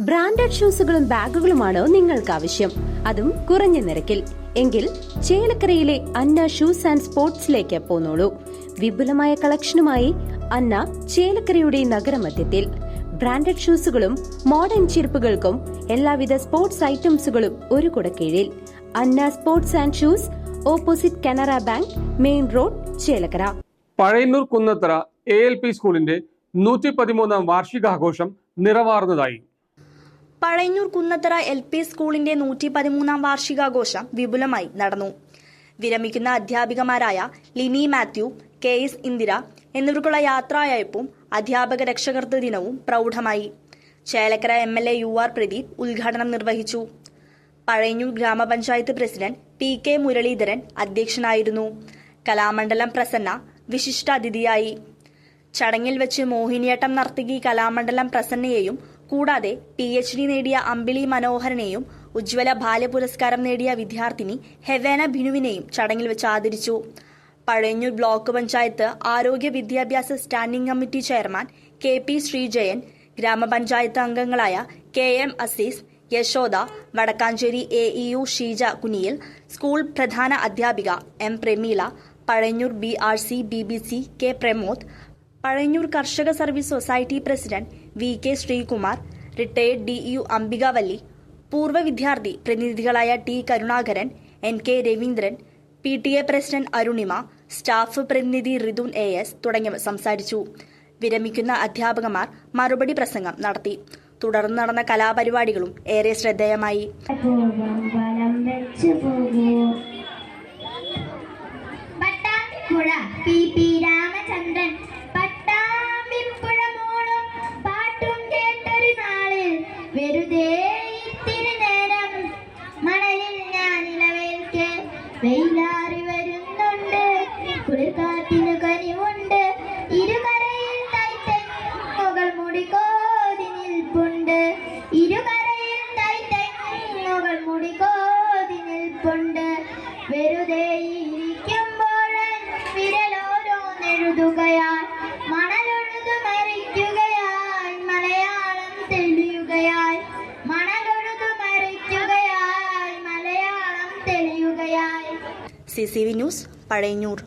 Branded ഷൂസുകളും ബാഗുകളുമാണോ നിങ്ങൾക്ക് ആവശ്യം? അതും കുറഞ്ഞ നിരക്കിൽ. എങ്കിൽ ചേലക്കരയിലെ അന്ന ഷൂസ് ആൻഡ് സ്പോർട്സിലേക്ക് പോന്നോളൂ. വിപുലമായ കളക്ഷനുമായി അന്ന ചേലക്കരയുടെ നഗരമധ്യത്തിൽ. ബ്രാൻഡഡ് ഷൂസുകളും മോഡേൺ ചെരുപ്പുകൾക്കും എല്ലാവിധ സ്പോർട്സ് ഐറ്റംസുകളും ഒരു കുടക്കീഴിൽ. Anna sports and shoes, opposite Canara bank, main road, Chelakkara. Pazhayannur Kunnathara ALP സ്കൂളിന്റെ 113-ാം വാർഷികാഘോഷം നിറവാർന്നതായി. പഴയന്നൂർ കുന്നത്തറ LP സ്കൂളിന്റെ 113-ാം വാർഷികാഘോഷം വിപുലമായി നടന്നു. വിരമിക്കുന്ന അധ്യാപികമാരായ ലിനി മാത്യു, KS ഇന്ദിര എന്നിവർക്കുള്ള യാത്രായയപ്പും അധ്യാപക രക്ഷകർത്തൃ ദിനവും പ്രൗഢമായി. ചേലക്കര MLA UR പ്രദീപ് ഉദ്ഘാടനം നിർവഹിച്ചു. പഴയന്നൂർ ഗ്രാമപഞ്ചായത്ത് പ്രസിഡന്റ് TK മുരളീധരൻ അധ്യക്ഷനായിരുന്നു. കലാമണ്ഡലം പ്രസന്ന വിശിഷ്ടാതിഥിയായി. ചടങ്ങിൽ വെച്ച് മോഹിനിയാട്ടം നർത്തകി കലാമണ്ഡലം പ്രസന്നയെയും കൂടാതെ PhD നേടിയ അമ്പിളി മനോഹരനെയും ഉജ്ജ്വല ബാല്യ പുരസ്കാരം നേടിയ വിദ്യാർത്ഥിനി ഹെവേന ബിനുവിനെയും ചടങ്ങിൽ വെച്ച് ആദരിച്ചു. പഴയന്നൂർ ബ്ലോക്ക് പഞ്ചായത്ത് ആരോഗ്യ വിദ്യാഭ്യാസ standing committee chairman KP Sreejayan, ഗ്രാമപഞ്ചായത്ത് അംഗങ്ങളായ KM Azeez, Yashoda, Vadakkanchery AEU Sheeja Kuniyil, school പ്രധാന അധ്യാപിക M Prameela, Pazhayannur BRC BBC K Pramod, Pazhayannur കർഷക service society president VK Sreekumar, retired DEU അംബികാവല്ലി, പൂർവ്വ വിദ്യാർത്ഥി പ്രതിനിധികളായ T Karunakaran, NK Raveendran, PTA president Arunima, staff പ്രതിനിധി റിതുൻ AS തുടങ്ങിയവർ സംസാരിച്ചു. വിരമിക്കുന്ന അധ്യാപകമാർ മറുപടി പ്രസംഗം നടത്തി. തുടർന്ന് നടന്ന കലാപരിപാടികളും ഏറെ ശ്രദ്ധേയമായി. രാമചന്ദ്രൻ പട്ടാമ്പിപ്പുഴമോളും പാട്ടും കേട്ടൊരു നാളിൽ വെറുതെ ഇത്തിരി നേരം മണലിൽ ഞാൻ ഇലവേൽക്ക് വെയിലാറി വരുന്നുണ്ട്, കുളിർക്കാറ്റിന് കനിവുണ്ട്, ഇരുകരയിൽ തൈത്തെങ്ങുകൾ മുടികോതി നിൽപ്പുണ്ട്, ഇരുകരയിൽ തൈത്തെങ്ങുകൾ മുടികോതി നിൽപ്പുണ്ട്, വെറുതെ വിരലോരോന്നെഴുതുകയാൽ മണലൊഴുതു മരിക്കുകയാൽ മലയാളം തെളിയുകയാൽ, മണലൊഴുതു മരിക്കുകയാൽ മലയാളം തെളിയുകയാൽ. CCV news, Pazhayannur.